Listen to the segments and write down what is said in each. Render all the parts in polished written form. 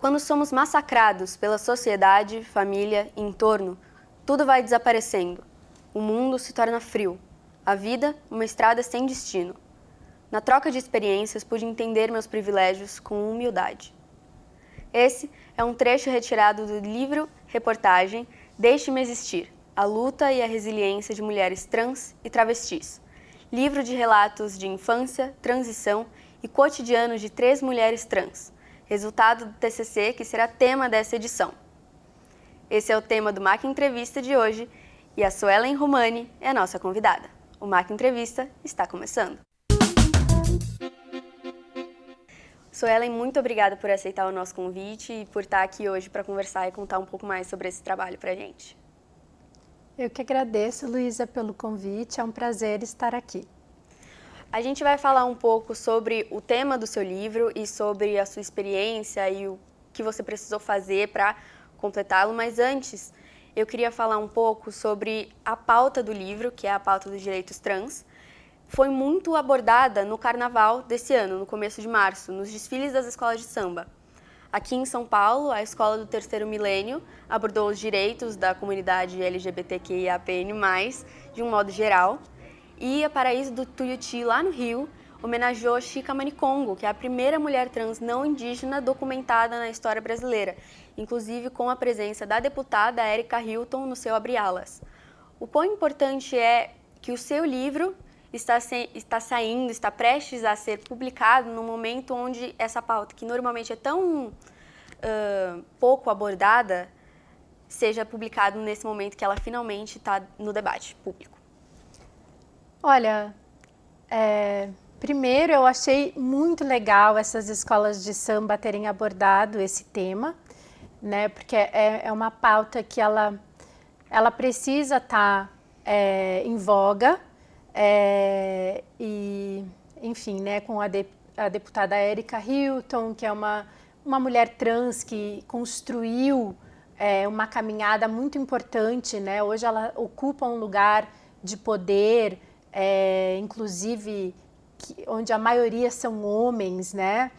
Quando somos massacrados pela sociedade, família e entorno, tudo vai desaparecendo. O mundo se torna frio. A vida, uma estrada sem destino. Na troca de experiências, pude entender meus privilégios com humildade. Esse é um trecho retirado do livro-reportagem Deixe-me Existir, a luta e a resiliência de mulheres trans e travestis. Livro de relatos de infância, transição e cotidiano de 3 mulheres trans, resultado do TCC que será tema dessa edição. Esse é o tema do MAC Entrevista de hoje e a Suelen Romani é a nossa convidada. O MAC Entrevista está começando. Suelen, muito obrigada por aceitar o nosso convite e por estar aqui hoje para conversar e contar um pouco mais sobre esse trabalho para a gente. Eu que agradeço, Luísa, pelo convite. É um prazer estar aqui. A gente vai falar um pouco sobre o tema do seu livro e sobre a sua experiência e o que você precisou fazer para completá-lo, mas antes eu queria falar um pouco sobre a pauta do livro, que é a pauta dos direitos trans. Foi muito abordada no carnaval desse ano, no começo de março, nos desfiles das escolas de samba. Aqui em São Paulo, a Escola do Terceiro Milênio abordou os direitos da comunidade LGBTQIAPN+, de um modo geral. E a Paraíso do Tuiuti, lá no Rio, homenageou Chica Manicongo, que é a primeira mulher trans não indígena documentada na história brasileira, inclusive com a presença da deputada Erika Hilton no seu Abre Alas. O quão importante é que o seu livro está prestes a ser publicado no momento onde essa pauta, que normalmente é tão pouco abordada, seja publicada nesse momento que ela finalmente está no debate público. Olha, primeiro eu achei muito legal essas escolas de samba terem abordado esse tema, né? Porque é uma pauta que ela precisa estar em voga e, enfim, né? Com a deputada Erika Hilton, que é uma mulher trans que construiu uma caminhada muito importante, né? Hoje ela ocupa um lugar de poder, inclusive onde a maioria são homens, né?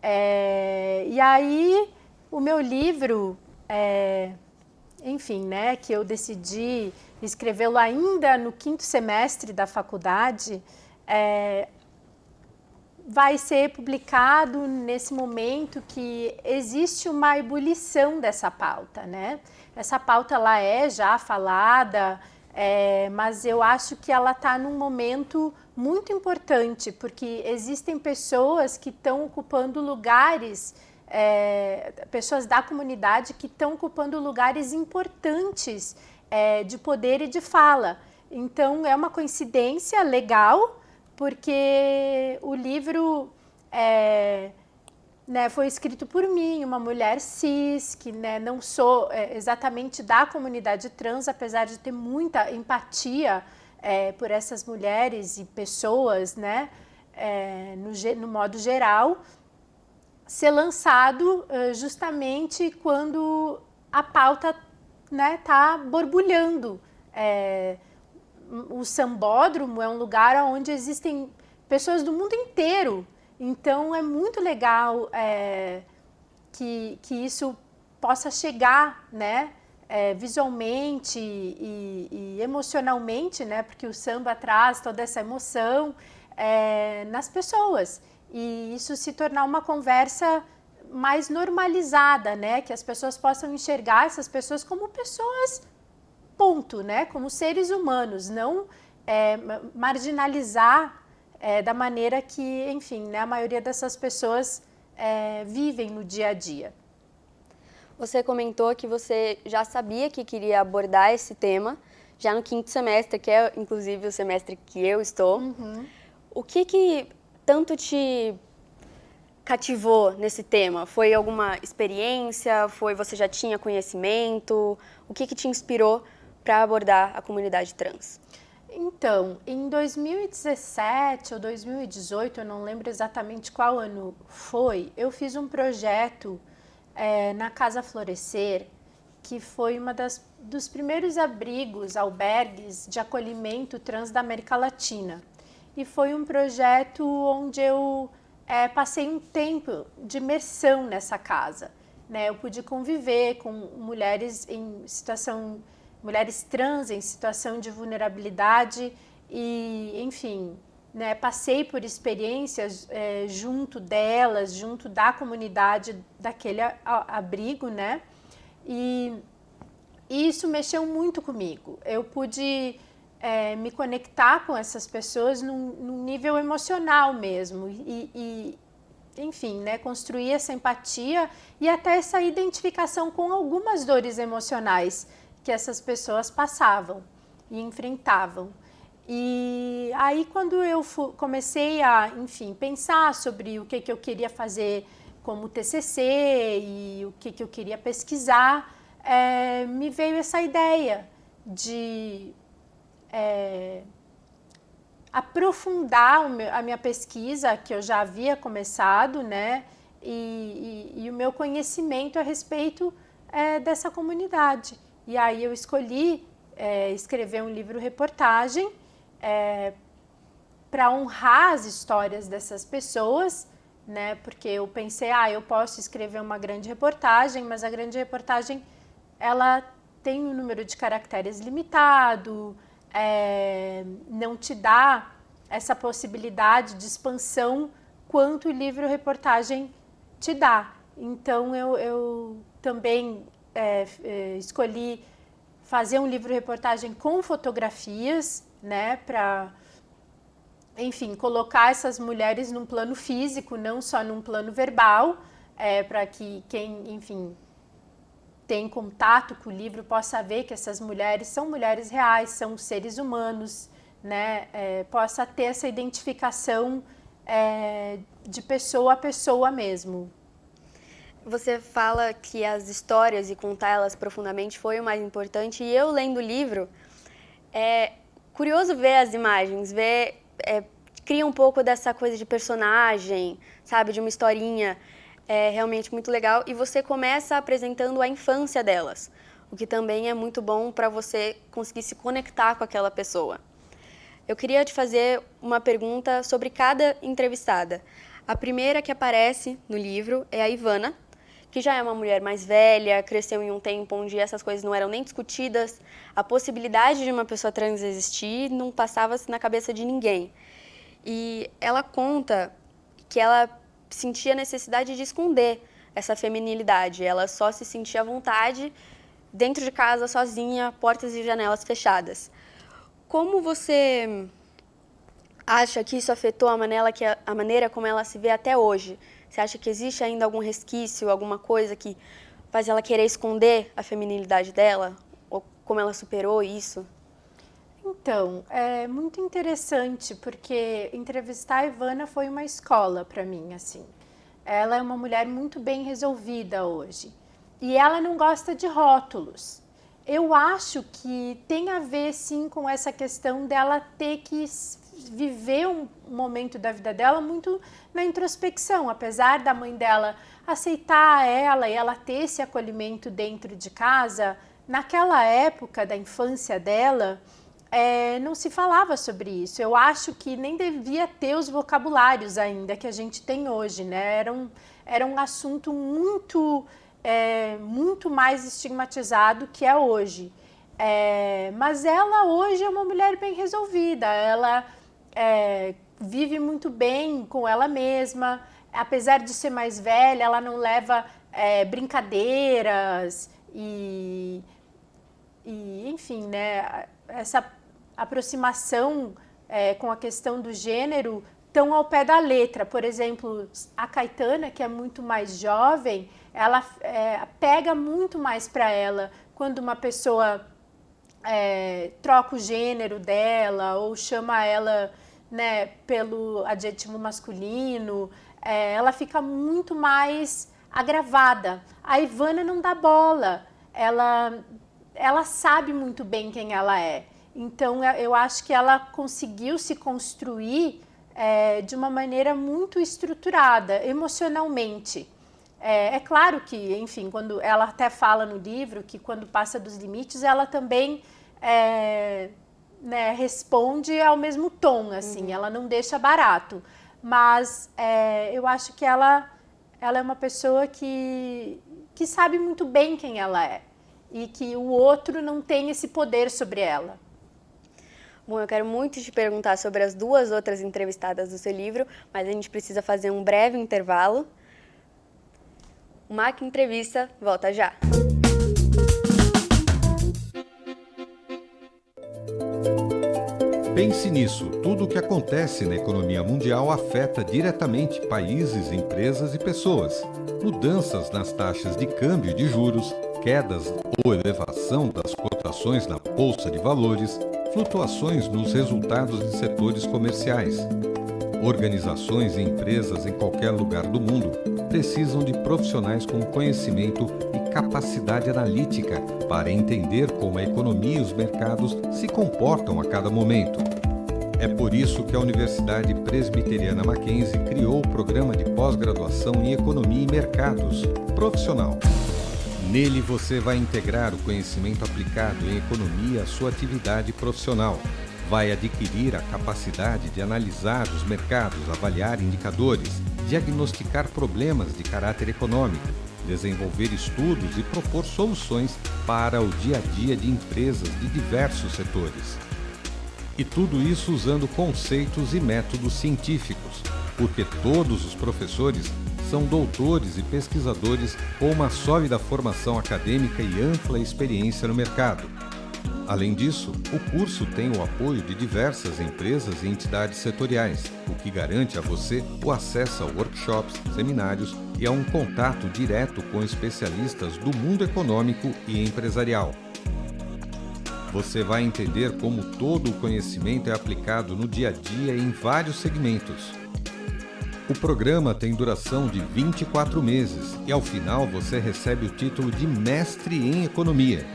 E aí o meu livro, enfim, né, que eu decidi escrevê-lo ainda no 5º semestre da faculdade, vai ser publicado nesse momento que existe uma ebulição dessa pauta, né? Essa pauta ela é já falada, mas eu acho que ela está num momento muito importante, porque existem pessoas que estão ocupando lugares, pessoas da comunidade que estão ocupando lugares importantes de poder e de fala. Então, é uma coincidência legal, porque o livro foi escrito por mim, uma mulher cis, que não sou exatamente da comunidade trans, apesar de ter muita empatia por essas mulheres e pessoas, né, no modo geral, ser lançado justamente quando a pauta está borbulhando. O Sambódromo é um lugar onde existem pessoas do mundo inteiro. Então, é muito legal que isso possa chegar, né, visualmente e emocionalmente, né, porque o samba traz toda essa emoção nas pessoas. E isso se tornar uma conversa mais normalizada, né, que as pessoas possam enxergar essas pessoas como pessoas, ponto, né, como seres humanos, não marginalizar da maneira que, enfim, né, a maioria dessas pessoas vivem no dia a dia. Você comentou que você já sabia que queria abordar esse tema, já no 5º semestre, que é inclusive o semestre que eu estou. Uhum. O que tanto te cativou nesse tema? Foi alguma experiência? Você já tinha conhecimento? O que te inspirou para abordar a comunidade trans? Então, em 2017 ou 2018, eu não lembro exatamente qual ano foi, eu fiz um projeto na Casa Florescer, que foi dos primeiros abrigos, albergues de acolhimento trans da América Latina. E foi um projeto onde eu passei um tempo de imersão nessa casa. Né? Eu pude conviver com mulheres mulheres trans em situação de vulnerabilidade e, enfim, né, passei por experiências junto delas, junto da comunidade daquele abrigo, né? E isso mexeu muito comigo. Eu pude me conectar com essas pessoas num nível emocional mesmo enfim, né, construir essa empatia e até essa identificação com algumas dores emocionais que essas pessoas passavam e enfrentavam. E aí quando eu comecei a, enfim, pensar sobre o que eu queria fazer como TCC e o que eu queria pesquisar, me veio essa ideia de aprofundar a minha pesquisa, que eu já havia começado, né, e o meu conhecimento a respeito dessa comunidade. E aí eu escolhi escrever um livro-reportagem para honrar as histórias dessas pessoas, né, porque eu pensei, eu posso escrever uma grande reportagem, mas a grande reportagem, ela tem um número de caracteres limitado, não te dá essa possibilidade de expansão quanto o livro-reportagem te dá. Então, eu também escolhi fazer um livro-reportagem com fotografias, né, para, enfim, colocar essas mulheres num plano físico, não só num plano verbal, para que quem, enfim, tem contato com o livro possa ver que essas mulheres são mulheres reais, são seres humanos, né? Possa ter essa identificação de pessoa a pessoa mesmo. Você fala que as histórias e contar elas profundamente foi o mais importante, e eu lendo o livro, é curioso ver as imagens, cria um pouco dessa coisa de personagem, sabe, de uma historinha. É realmente muito legal, e você começa apresentando a infância delas, o que também é muito bom para você conseguir se conectar com aquela pessoa. Eu queria te fazer uma pergunta sobre cada entrevistada. A primeira que aparece no livro é a Ivana, que já é uma mulher mais velha, cresceu em um tempo onde essas coisas não eram nem discutidas, a possibilidade de uma pessoa trans existir não passava-se na cabeça de ninguém. E ela conta que ela sentia necessidade de esconder essa feminilidade. Ela só se sentia à vontade dentro de casa, sozinha, portas e janelas fechadas. Como você acha que isso afetou a maneira como ela se vê até hoje? Você acha que existe ainda algum resquício, alguma coisa que faz ela querer esconder a feminilidade dela? Ou como ela superou isso? Então, é muito interessante, porque entrevistar a Ivana foi uma escola para mim, assim. Ela é uma mulher muito bem resolvida hoje. E ela não gosta de rótulos. Eu acho que tem a ver, sim, com essa questão dela ter que viver um momento da vida dela muito na introspecção. Apesar da mãe dela aceitar ela e ela ter esse acolhimento dentro de casa, naquela época da infância dela, não se falava sobre isso. Eu acho que nem devia ter os vocabulários ainda que a gente tem hoje, né? Era um assunto muito mais estigmatizado que é hoje. Mas ela hoje é uma mulher bem resolvida, ela vive muito bem com ela mesma, apesar de ser mais velha, ela não leva brincadeiras enfim, né, essa aproximação com a questão do gênero tão ao pé da letra. Por exemplo, a Caetana, que é muito mais jovem, ela pega muito mais para ela quando uma pessoa troca o gênero dela ou chama ela, né, pelo adjetivo masculino, ela fica muito mais agravada. A Ivana não dá bola, ela sabe muito bem quem ela é. Então, eu acho que ela conseguiu se construir de uma maneira muito estruturada, emocionalmente. É claro que, enfim, quando ela até fala no livro que quando passa dos limites, ela também né, responde ao mesmo tom, assim, ela não deixa barato. Mas eu acho que ela é uma pessoa que sabe muito bem quem ela é e que o outro não tem esse poder sobre ela. Bom, eu quero muito te perguntar sobre as duas outras entrevistadas do seu livro, mas a gente precisa fazer um breve intervalo. O MAC Entrevista volta já. Pense nisso, tudo o que acontece na economia mundial afeta diretamente países, empresas e pessoas. Mudanças nas taxas de câmbio e de juros, quedas ou elevação das cotações na bolsa de valores, flutuações nos resultados de setores comerciais. Organizações e empresas em qualquer lugar do mundo precisam de profissionais com conhecimento e capacidade analítica para entender como a economia e os mercados se comportam a cada momento. É por isso que a Universidade Presbiteriana Mackenzie criou o programa de pós-graduação em Economia e Mercados Profissional. Nele você vai integrar o conhecimento aplicado em economia à sua atividade profissional. Vai adquirir a capacidade de analisar os mercados, avaliar indicadores, diagnosticar problemas de caráter econômico, desenvolver estudos e propor soluções para o dia a dia de empresas de diversos setores. E tudo isso usando conceitos e métodos científicos, porque todos os professores são doutores e pesquisadores com uma sólida formação acadêmica e ampla experiência no mercado. Além disso, o curso tem o apoio de diversas empresas e entidades setoriais, o que garante a você o acesso a workshops, seminários e a um contato direto com especialistas do mundo econômico e empresarial. Você vai entender como todo o conhecimento é aplicado no dia a dia em vários segmentos. O programa tem duração de 24 meses e, ao final, você recebe o título de Mestre em Economia.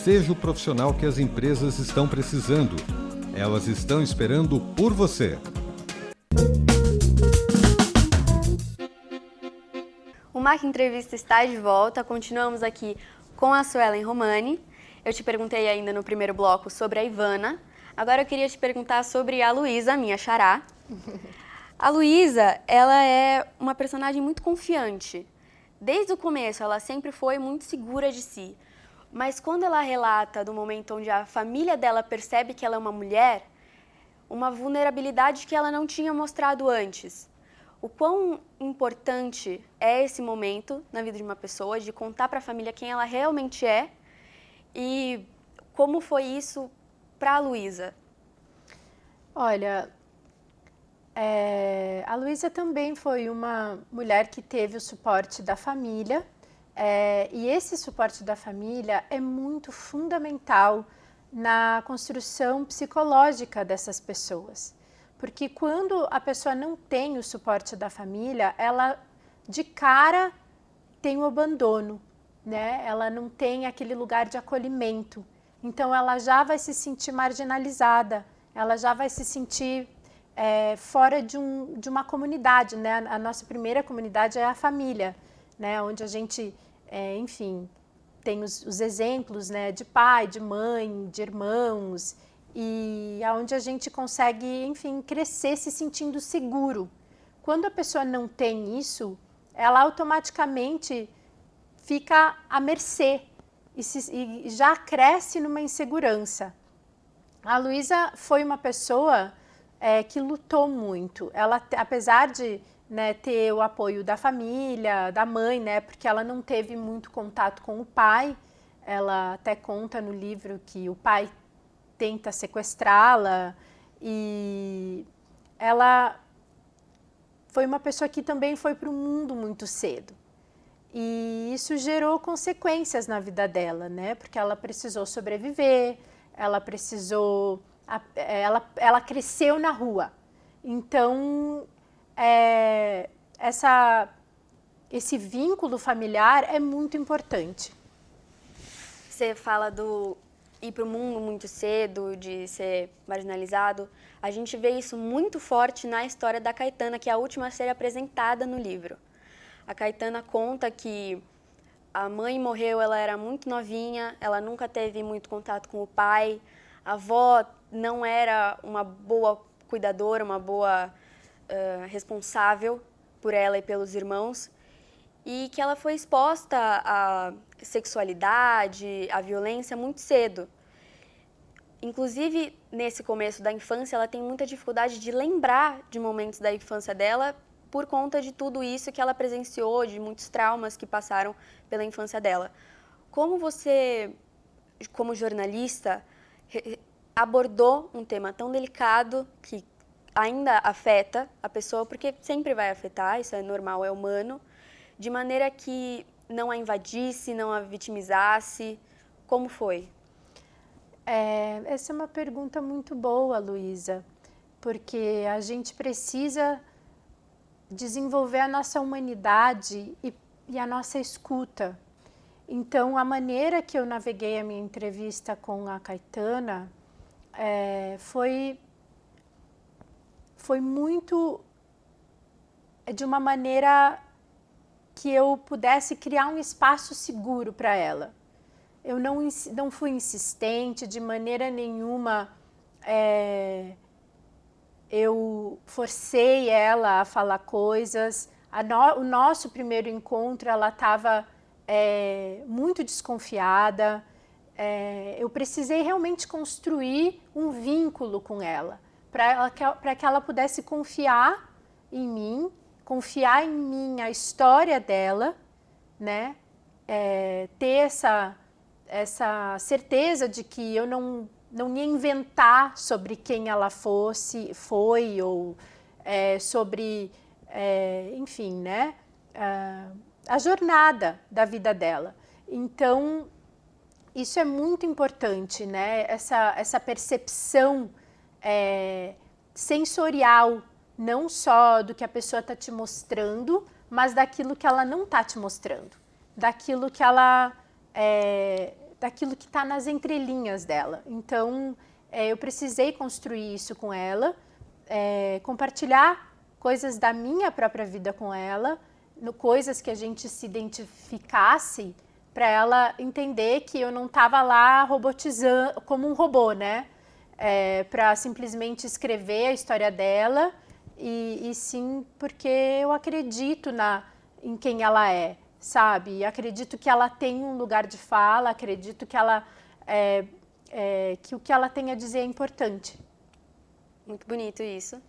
Seja o profissional que as empresas estão precisando. Elas estão esperando por você. O MAC Entrevista está de volta. Continuamos aqui com a Suelen Romani. Eu te perguntei ainda no primeiro bloco sobre a Ivana. Agora eu queria te perguntar sobre a Luísa, minha xará. A Luísa, ela é uma personagem muito confiante. Desde o começo, ela sempre foi muito segura de si. Mas quando ela relata do momento onde a família dela percebe que ela é uma mulher, uma vulnerabilidade que ela não tinha mostrado antes. O quão importante é esse momento na vida de uma pessoa, de contar para a família quem ela realmente é e como foi isso para a Luísa? Olha, a Luísa também foi uma mulher que teve o suporte da família, e esse suporte da família é muito fundamental na construção psicológica dessas pessoas. Porque quando a pessoa não tem o suporte da família, ela de cara tem o abandono, né? Ela não tem aquele lugar de acolhimento. Então ela já vai se sentir marginalizada, ela já vai se sentir fora de uma comunidade, né? A nossa primeira comunidade é a família, né? Onde a gente, enfim, tem os exemplos, né? De pai, de mãe, de irmãos, e aonde a gente consegue, enfim, crescer se sentindo seguro. Quando a pessoa não tem isso, ela automaticamente fica à mercê e já cresce numa insegurança. A Luísa foi uma pessoa que lutou muito. Ela, apesar de, né, ter o apoio da família, da mãe, né, porque ela não teve muito contato com o pai, ela até conta no livro que o pai tenta sequestrá-la, e ela foi uma pessoa que também foi para o mundo muito cedo. E isso gerou consequências na vida dela, né? Porque ela precisou sobreviver, ela precisou, ela cresceu na rua. Então, esse vínculo familiar é muito importante. Você fala do ir para o mundo muito cedo, de ser marginalizado. A gente vê isso muito forte na história da Caetana, que é a última a ser apresentada no livro. A Caetana conta que a mãe morreu, ela era muito novinha, ela nunca teve muito contato com o pai, a avó não era uma boa cuidadora, uma boa responsável por ela e pelos irmãos, e que ela foi exposta à sexualidade, à violência muito cedo. Inclusive, nesse começo da infância, ela tem muita dificuldade de lembrar de momentos da infância dela por conta de tudo isso que ela presenciou, de muitos traumas que passaram pela infância dela. Como você, como jornalista, abordou um tema tão delicado que ainda afeta a pessoa, porque sempre vai afetar, isso é normal, é humano, de maneira que não a invadisse, não a vitimizasse? Como foi? Essa é uma pergunta muito boa, Luísa, porque a gente precisa desenvolver a nossa humanidade e a nossa escuta. Então, a maneira que eu naveguei a minha entrevista com a Caetana foi muito de uma maneira que eu pudesse criar um espaço seguro para ela. Eu não fui insistente de maneira nenhuma, eu forcei ela a falar coisas. O nosso primeiro encontro, ela estava muito desconfiada. Eu precisei realmente construir um vínculo com ela, para que ela pudesse confiar em mim, a história dela, né? Ter essa certeza de que eu não ia inventar sobre quem ela foi, ou sobre, enfim, né? A jornada da vida dela. Então, isso é muito importante, né? Essa percepção sensorial, não só do que a pessoa está te mostrando, mas daquilo que ela não está te mostrando, daquilo que ela daquilo que está nas entrelinhas dela. Então, eu precisei construir isso com ela, compartilhar coisas da minha própria vida com ela, coisas que a gente se identificasse, para ela entender que eu não estava lá robotizando, como um robô, né? Para simplesmente escrever a história dela, e sim porque eu acredito em quem ela é, sabe? Acredito que ela tem um lugar de fala, acredito que que o que ela tem a dizer é importante. Muito bonito isso.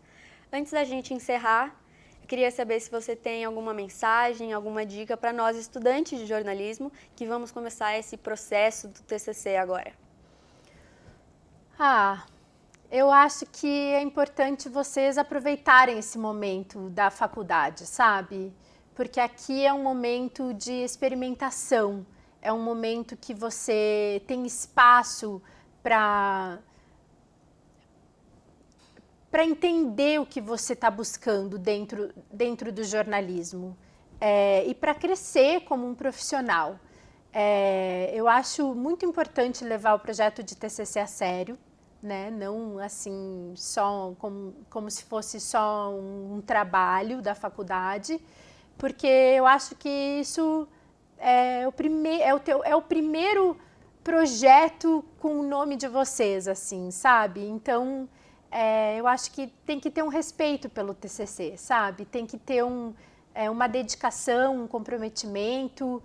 Antes da gente encerrar, eu queria saber se você tem alguma mensagem, alguma dica para nós estudantes de jornalismo que vamos começar esse processo do TCC agora. Eu acho que é importante vocês aproveitarem esse momento da faculdade, sabe? Porque aqui é um momento de experimentação, é um momento que você tem espaço para entender o que você está buscando dentro do jornalismo, e para crescer como um profissional. Eu acho muito importante levar o projeto de TCC a sério, né? Não assim só como se fosse só um trabalho da faculdade, porque eu acho que isso é o primeiro projeto com o nome de vocês, assim, sabe? Então, eu acho que tem que ter um respeito pelo TCC, sabe? Tem que ter uma dedicação, um comprometimento,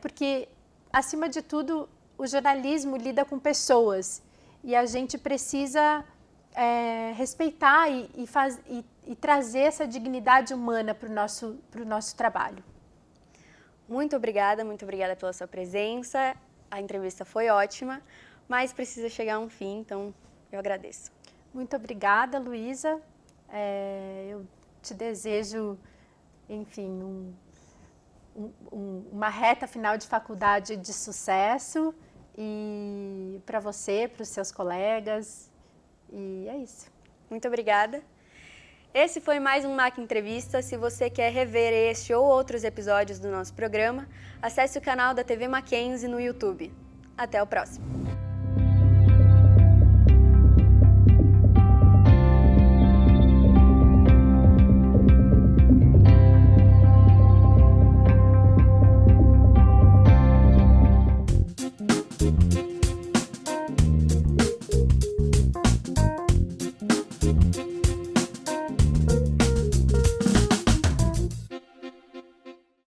porque, acima de tudo, o jornalismo lida com pessoas e a gente precisa respeitar e trazer essa dignidade humana para o nosso trabalho. Muito obrigada pela sua presença. A entrevista foi ótima, mas precisa chegar a um fim, então eu agradeço. Muito obrigada, Luísa. Eu te desejo, enfim, uma reta final de faculdade de sucesso, e para você, para os seus colegas, e é isso. Muito obrigada. Esse foi mais um MAC Entrevista. Se você quer rever este ou outros episódios do nosso programa, acesse o canal da TV Mackenzie no YouTube. Até o próximo.